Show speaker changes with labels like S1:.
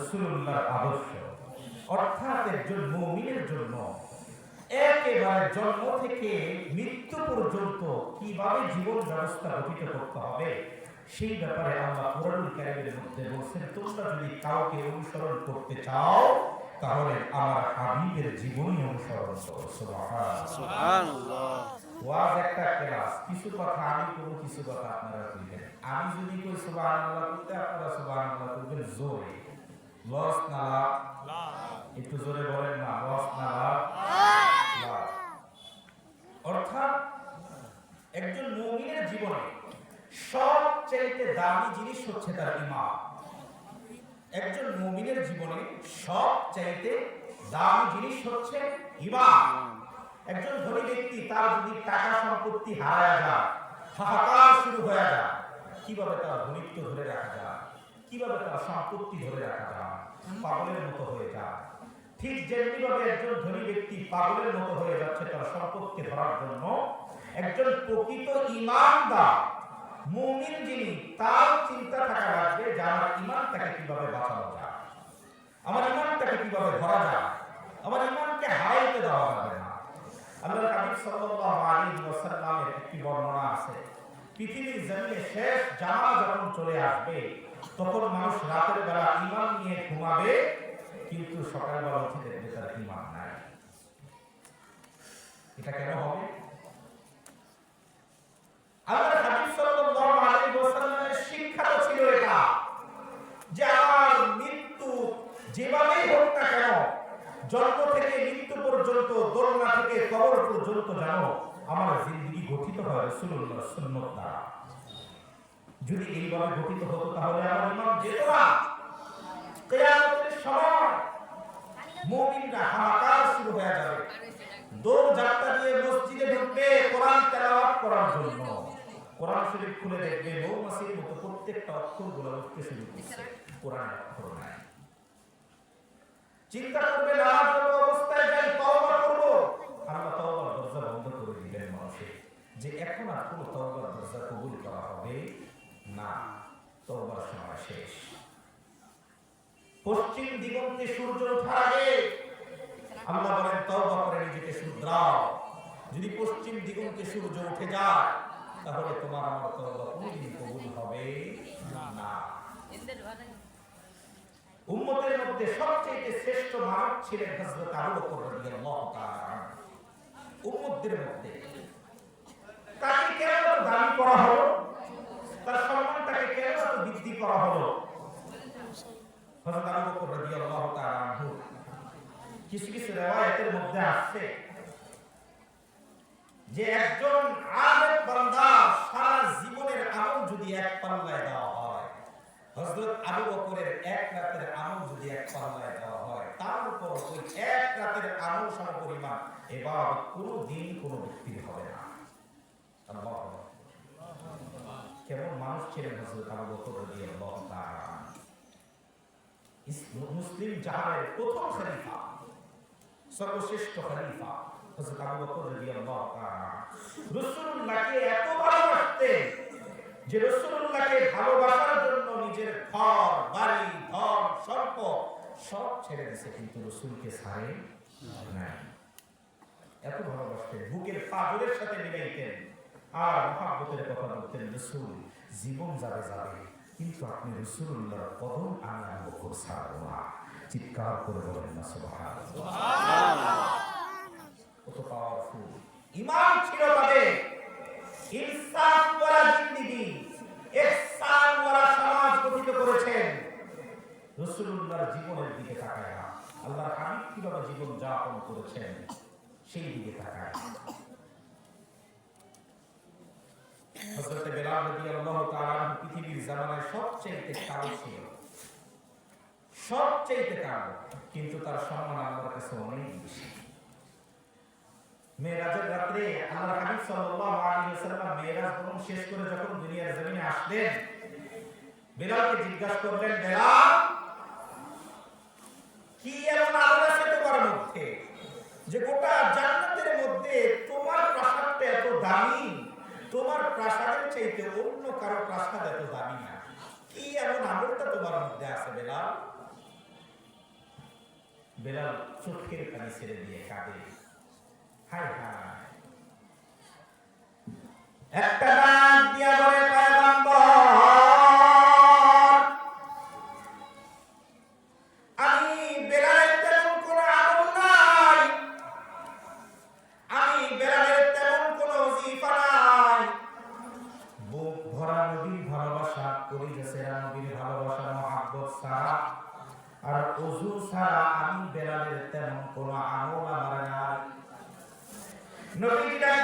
S1: রাসূলুল্লাহর আদর্শ, অর্থাৎ একজন মুমিনের জন্য একেবারে জন্ম থেকে মৃত্যু পর্যন্ত কিভাবে জীবন ব্যবস্থা গঠিত করতে হবে সেই ব্যাপারে আল্লাহ কোরআনুল কারীমের মধ্যে বলেছেন, তোমরা যদি কাউকে অনুসরণ করতে চাও তাহলে আমার হাবিবের জীবনী অনুসরণ করো। সুবহানাল্লাহ। ওয়াজ একটা ক্লাস, কিছু কথা আমি করব, কিছু কথা আপনারা কইবেন। আমি যদি কই সুবহানাল্লাহ বলতে আপনারা সুবহানাল্লাহ বলবেন জোরে। লস না লাভ? একটু জোরে বলেন না, লস না লাভ? অর্থাৎ একজন মুমিনের জীবনে সবচেয়ে দামি জিনিস হচ্ছে তার ঈমান। একজন মুমিনের জীবনে সবচেয়ে দামি জিনিস হচ্ছে ঈমান। একজন ধনী ব্যক্তি, তার যদি টাকা সম্পত্তি হারায় যায়, হাহাকার শুরু হয়ে যায়, কিভাবে তার ধনীত্ব ধরে রাখা যায়, কিভাবে তার সম্পত্তি ধরে রাখা যায়, পাগলের মতো হয়ে যায়। ঠিক যেমনিভাবে একজন ধনী ব্যক্তি পাগলের মতো হয়ে যাচ্ছে তার সম্পত্তি ধরার জন্য, একজন প্রকৃত ঈমানদার মুমিন যিনি, তার চিন্তা থাকা লাগবে যে আমার ঈমানটাকে কিভাবে বাঁচানো যায়, আমার ঈমানটাকে কিভাবে ধরা যায়, আমার ঈমানকে হারাইতে দেওয়া যাবে না। আল্লাহর হাবিব সাল্লাল্লাহু আলাইহি ওয়াসাল্লামের একটি বর্ণনা আছে, পৃথিবীর জমিনে শেষ জামানা যখন চলে আসবে তখন মানুষ রাতের বেলা ঈমান নিয়ে ঘুমাবে, কিন্তু সকালবেলা উঠে দেখবে তার ঈমান নাই। এটা কেন হবে? আল্লাহর হাবিব সাল্লাল্লাহু আলাইহি ওয়াসাল্লামের শিক্ষা তো ছিল এটা, যে আমার মৃত্যু যেভাবেই হোক না কেন, জন্ম থেকে মৃত্যু পর্যন্ত, দোলনা থেকে কবর পর্যন্ত যেন আমার জিন্দেগি গঠিত হয় রাসূলুল্লাহর সুন্নাত দ্বারা। যদি এইভাবে গঠিত হতো তাহলে আমার ঈমান যেত না। কিয়ামতের সময় মুমিনরা হাহাকার শুরু হয়ে যাবে, দৌড় যাত্রা দিয়ে মসজিদে ঢুকবে কোরআন তেলাওয়াত করার জন্য। কোরআন শরীফ খুলে দেখবে মৌমাছির মতো প্রত্যেকটা অক্ষরগুলো উঠতে শুরু করছে, কোরআনের অক্ষর নাই। চিন্তা করবে নামাজরত অবস্থায় যাই তওবা করব, আল্লাহ তওবার দরজা বন্ধ করে দিলেন মানুষের, যে এখন আর কোনো তওবার দরজা কবুল করা হবে না, তওবার সময় শেষ। পশ্চিম দিগন্তে সূর্য ওঠার আগে আল্লাহ বলেন তওবা করে নিজেকে শুধরাও। যদি পশ্চিম দিগন্তে সূর্য উঠে যায় তাহলে তোমার আমার তওবা কোনদিন কবুল হবে না। উম্মতের মধ্যে সবচেয়ে শ্রেষ্ঠ মানব ছিলেন হযরত আবু বকর রাদিয়াল্লাহু তাআলা। উম্মতদের মধ্যে তাকে কেন দাবি করা হলো, তার সম্মানটাকে কেন বৃদ্ধি করা হলো? হযরত আবু বকর রাদিয়াল্লাহু তাআলা কিছু কিছু riwayat-এর মধ্যে আছে যে একজন আলেম বান্দা সারা জীবনের আমল যদি এক পাল্লায় দেওয়া হয়, হযরত আবু বকরের এক রাতের আমল যদি এক পাল্লায় দেওয়া হয়, তার উপর ওই এক রাতের আমল সমপরিমাণ ইবাদত কোনো দিন কোনো ব্যক্তির হবে না। আল্লাহু আকবার। কেমন মানুষ ছিলেন হযরত আবু বকর রাদিয়াল্লাহু তাআলা। মুসলিম জাহানের প্রথম খলিফা, সর্বশ্রেষ্ঠ খলিফা হযরত আবু বকর রাদিয়াল্লাহু তাআলা রাসূলুল্লাহকে এত ভালোবাসতেন যে রাসূলুল্লাহকে ভালোবাসার জন্য নিজের ঘর বাড়ি ধন সম্পদ সব ছেড়ে দিয়েছে, কিন্তু রাসূলকে ছাড়ে নাই। এত ভালোবাসতেন, বুকের পাজরের সাথে মিলাইতেন আর মহব্বতের কথা বলতেন, রাসূল জীবন যাবে যাবে কিন্তু আপনি রাসূলুল্লাহর কদম আমি আবু বকর ছাড়ব না। চিৎকার করে বলেন না সুবহানাল্লাহ। কত পাওয়ারফুল ঈমান ছিল তাদের। ইনসাফ ওয়ালা জিন্দেগি, ইহসান ওয়ালা সমাজ গঠিত করেছেন রাসূলুল্লাহর জীবনের দিকে তাকায়। আল্লাহর হাবিব কিভাবে জীবন যাপন করেছেন সেই দিকে তাকায়। হযরত বেলাল রাদিয়াল্লাহু তাআলা পৃথিবীর জামানায় সবচেয়ে কালো ছিল, সবচেয়ে কালো, কিন্তু তার সম্মান আল্লাহর কাছে অনেক বেশি। মেরাজের রাতে আল্লাহর হাবিব সাল্লাল্লাহু আলাইহি ওয়াসাল্লাম মেরাজ ভ্রমণ শেষ করে যখন দুনিয়ার জমিনে আসলেন, বেলালকে জিজ্ঞাসা করলেন, বেলাল কি এমন আলো আছে তোমার মধ্যে যে গোটা জান্নাতের মধ্যে তোমার প্রাসাদটা এত দামি, তোমার প্রাসাদের চাইতে অন্য কারো প্রাসাদ এত দামি না, কি এমন আমলটা তোমার মধ্যে আছে বেলাল? বেলাল চোখের পানি ছেড়ে দিয়ে কাঁদে, হায় হায়। একটা ডাক দিয়া বলে, পয়গম্বর, আমি বেলালের তেমন কোনো আমল নাই, আমি বেলালের তেমন কোনো ওজিফা নাই, বুক ভরা নবীর ভালোবাসা, কলিজা ছেঁড়া নবীর ভালোবাসা, মহাব্বত ছাড়া আর ওযু ছাড়া আমি বেলালের তেমন কোনো আমল আমার নাই। নবী ডাক